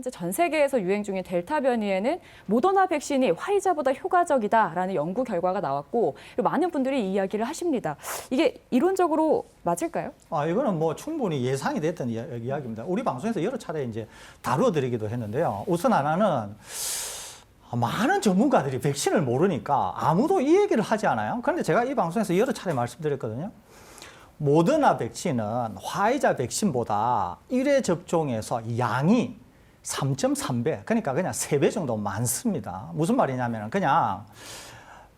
현재 전 세계에서 유행 중인 델타 변이에는 모더나 백신이 화이자보다 효과적이다라는 연구 결과가 나왔고 많은 분들이 이 이야기를 하십니다. 이게 이론적으로 맞을까요? 이거는 뭐 충분히 예상이 됐던 이야기입니다. 우리 방송에서 여러 차례 이제 다루어드리기도 했는데요. 우선 하나는 많은 전문가들이 백신을 모르니까 아무도 이 얘기를 하지 않아요. 그런데 제가 이 방송에서 여러 차례 말씀드렸거든요. 모더나 백신은 화이자 백신보다 1회 접종에서 양이 3.3배, 그러니까 그냥 3배 정도 많습니다. 무슨 말이냐면 그냥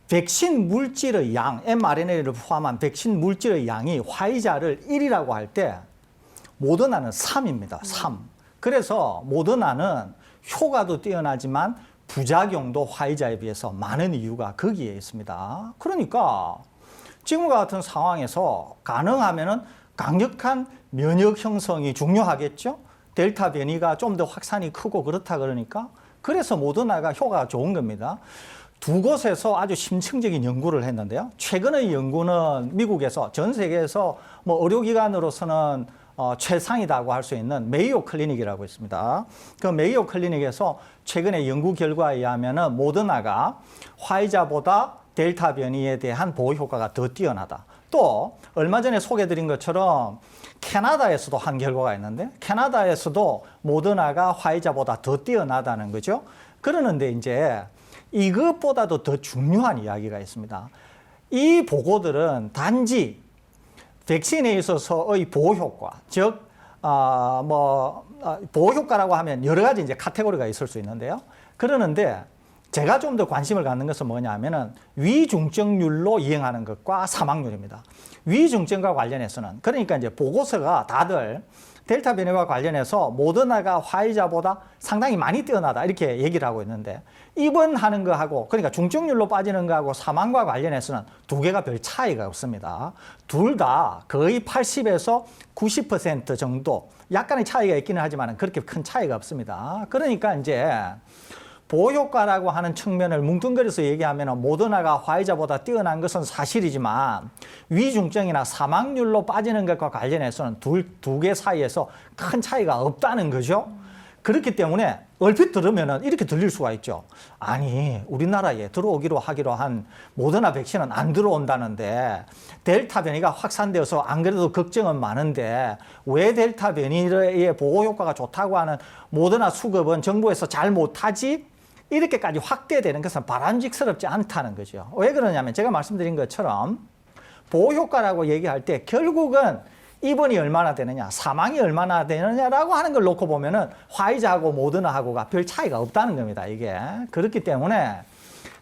백신 물질의 양, mRNA를 포함한 백신 물질의 양이 화이자를 1이라고 할 때 모더나는 3입니다. 3. 그래서 모더나는 효과도 뛰어나지만 부작용도 화이자에 비해서 많은 이유가 거기에 있습니다. 그러니까 지금과 같은 상황에서 가능하면은 강력한 면역 형성이 중요하겠죠. 델타 변이가 좀 더 확산이 크고 그렇다 그러니까 그래서 모더나가 효과가 좋은 겁니다. 두 곳에서 아주 심층적인 연구를 했는데요. 최근의 연구는 미국에서 전 세계에서 뭐 의료기관으로서는 최상이라고 할 수 있는 메이오 클리닉이라고 있습니다. 그 메이오 클리닉에서 최근의 연구 결과에 의하면은 모더나가 화이자보다 델타 변이에 대한 보호 효과가 더 뛰어나다. 또 얼마 전에 소개드린 것처럼 캐나다에서도 한 결과가 있는데 캐나다에서도 모더나가 화이자보다 더 뛰어나다는 거죠. 그러는데 이제 이것보다도 더 중요한 이야기가 있습니다. 이 보고들은 단지 백신에 있어서의 보호 효과, 즉 보호 효과라고 하면 여러 가지 이제 카테고리가 있을 수 있는데요. 그러는데 제가 좀 더 관심을 갖는 것은 뭐냐면은 위중증률로 이행하는 것과 사망률입니다. 위중증과 관련해서는 그러니까 이제 보고서가 다들 델타 변이와 관련해서 모더나가 화이자보다 상당히 많이 뛰어나다 이렇게 얘기를 하고 있는데 입원하는 거하고 그러니까 중증률로 빠지는 거하고 사망과 관련해서는 두 개가 별 차이가 없습니다. 둘 다 거의 80에서 90% 정도 약간의 차이가 있기는 하지만 그렇게 큰 차이가 없습니다. 그러니까 이제 보호효과라고 하는 측면을 뭉뚱그려서 얘기하면 모더나가 화이자보다 뛰어난 것은 사실이지만 위중증이나 사망률로 빠지는 것과 관련해서는 두 개 사이에서 큰 차이가 없다는 거죠. 그렇기 때문에 얼핏 들으면 이렇게 들릴 수가 있죠. 아니 우리나라에 들어오기로 하기로 한 모더나 백신은 안 들어온다는데 델타 변이가 확산되어서 안 그래도 걱정은 많은데 왜 델타 변이의 보호 효과가 좋다고 하는 모더나 수급은 정부에서 잘 못하지? 이렇게까지 확대되는 것은 바람직스럽지 않다는 거죠. 왜 그러냐면 제가 말씀드린 것처럼 보호 효과라고 얘기할 때 결국은 입원이 얼마나 되느냐, 사망이 얼마나 되느냐라고 하는 걸 놓고 보면은 화이자하고 모더나하고가 별 차이가 없다는 겁니다. 이게 그렇기 때문에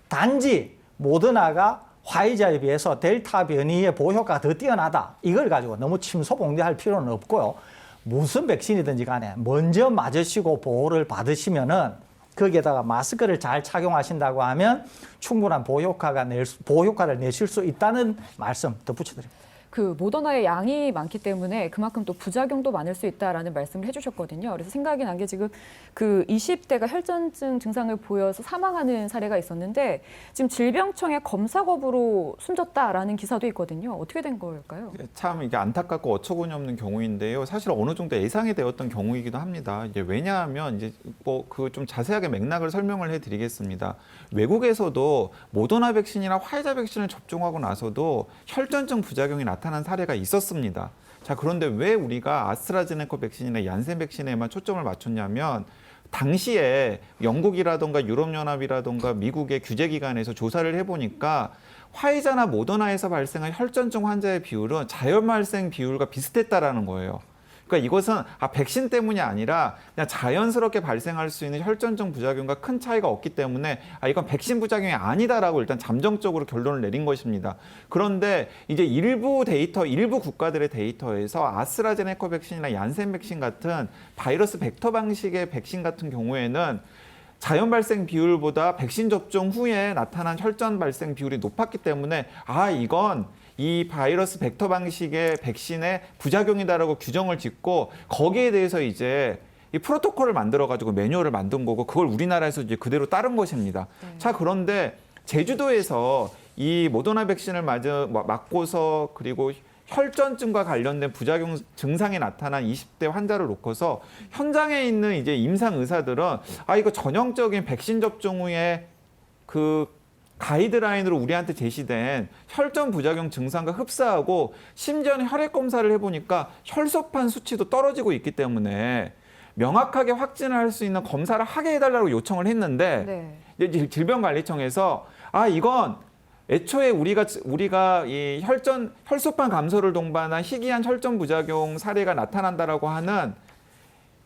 단지 모더나가 화이자에 비해서 델타 변이의 보호 효과가 더 뛰어나다. 이걸 가지고 너무 침소봉대할 필요는 없고요. 무슨 백신이든지 간에 먼저 맞으시고 보호를 받으시면은 거기에다가 마스크를 잘 착용하신다고 하면 충분한 보호 효과를 내실 수 있다는 말씀 덧붙여드립니다. 그 모더나의 양이 많기 때문에 그만큼 또 부작용도 많을 수 있다라는 말씀을 해주셨거든요. 그래서 생각이 난 게 지금 그 20대가 혈전증 증상을 보여서 사망하는 사례가 있었는데 지금 질병청의 검사 거부로 숨졌다라는 기사도 있거든요. 어떻게 된 걸까요? 참 이게 안타깝고 어처구니 없는 경우인데요. 사실 어느 정도 예상이 되었던 경우이기도 합니다. 이제 왜냐하면 이제 뭐 그 좀 자세하게 맥락을 설명을 해드리겠습니다. 외국에서도 모더나 백신이나 화이자 백신을 접종하고 나서도 혈전증 부작용이 나타난 사례가 있었습니다. 자, 그런데 왜 우리가 아스트라제네카 백신이나 얀센 백신에만 초점을 맞췄냐면 당시에 영국이라던가 유럽연합이라던가 미국의 규제기관에서 조사를 해보니까 화이자나 모더나에서 발생한 혈전증 환자의 비율은 자연 발생 비율과 비슷했다라는 거예요. 그러니까 이것은 백신 때문이 아니라 그냥 자연스럽게 발생할 수 있는 혈전증 부작용과 큰 차이가 없기 때문에 이건 백신 부작용이 아니다라고 일단 잠정적으로 결론을 내린 것입니다. 그런데 이제 일부 국가들의 데이터에서 아스트라제네카 백신이나 얀센 백신 같은 바이러스 벡터 방식의 백신 같은 경우에는 자연 발생 비율보다 백신 접종 후에 나타난 혈전 발생 비율이 높았기 때문에 이건 이 바이러스 벡터 방식의 백신의 부작용이다라고 규정을 짓고 거기에 대해서 이제 이 프로토콜을 만들어가지고 매뉴얼을 만든 거고 그걸 우리나라에서 이제 그대로 따른 것입니다. 자, 그런데 제주도에서 이 모더나 백신을 맞고서 그리고 혈전증과 관련된 부작용 증상이 나타난 20대 환자를 놓고서 현장에 있는 이제 임상 의사들은 이거 전형적인 백신 접종 후에 그 가이드라인으로 우리한테 제시된 혈전 부작용 증상과 흡사하고 심지어는 혈액 검사를 해보니까 혈소판 수치도 떨어지고 있기 때문에 명확하게 확진을 할 수 있는 검사를 하게 해달라고 요청을 했는데 네. 이제 질병관리청에서 이건 애초에 우리가 이 혈소판 감소를 동반한 희귀한 혈전 부작용 사례가 나타난다라고 하는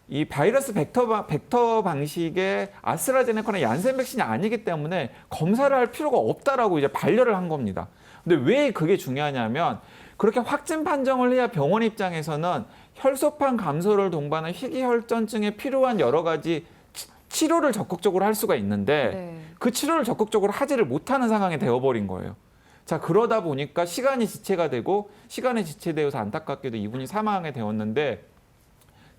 이 바이러스 벡터 방식의 아스트라제네카나 얀센 백신이 아니기 때문에 검사를 할 필요가 없다라고 이제 반려를 한 겁니다. 근데 왜 그게 중요하냐면 그렇게 확진 판정을 해야 병원 입장에서는 혈소판 감소를 동반한 희귀혈전증에 필요한 여러 가지 치료를 적극적으로 할 수가 있는데 네. 그 치료를 적극적으로 하지를 못하는 상황이 되어버린 거예요. 자, 그러다 보니까 시간이 지체가 되고 시간이 지체되어서 안타깝게도 이분이 사망하게 되었는데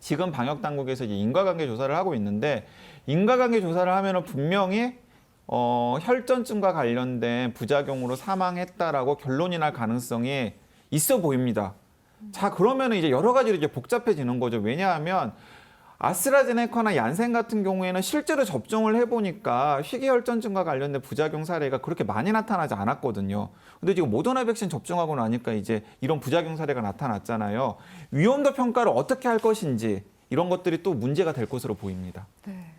지금 방역 당국에서 이제 인과관계 조사를 하고 있는데 인과관계 조사를 하면은 분명히 혈전증과 관련된 부작용으로 사망했다라고 결론이 날 가능성이 있어 보입니다. 자, 그러면은 이제 여러 가지로 이제 복잡해지는 거죠. 왜냐하면 아스트라제네카나 얀센 같은 경우에는 실제로 접종을 해보니까 희귀혈전증과 관련된 부작용 사례가 그렇게 많이 나타나지 않았거든요. 근데 지금 모더나 백신 접종하고 나니까 이제 이런 부작용 사례가 나타났잖아요. 위험도 평가를 어떻게 할 것인지 이런 것들이 또 문제가 될 것으로 보입니다. 네.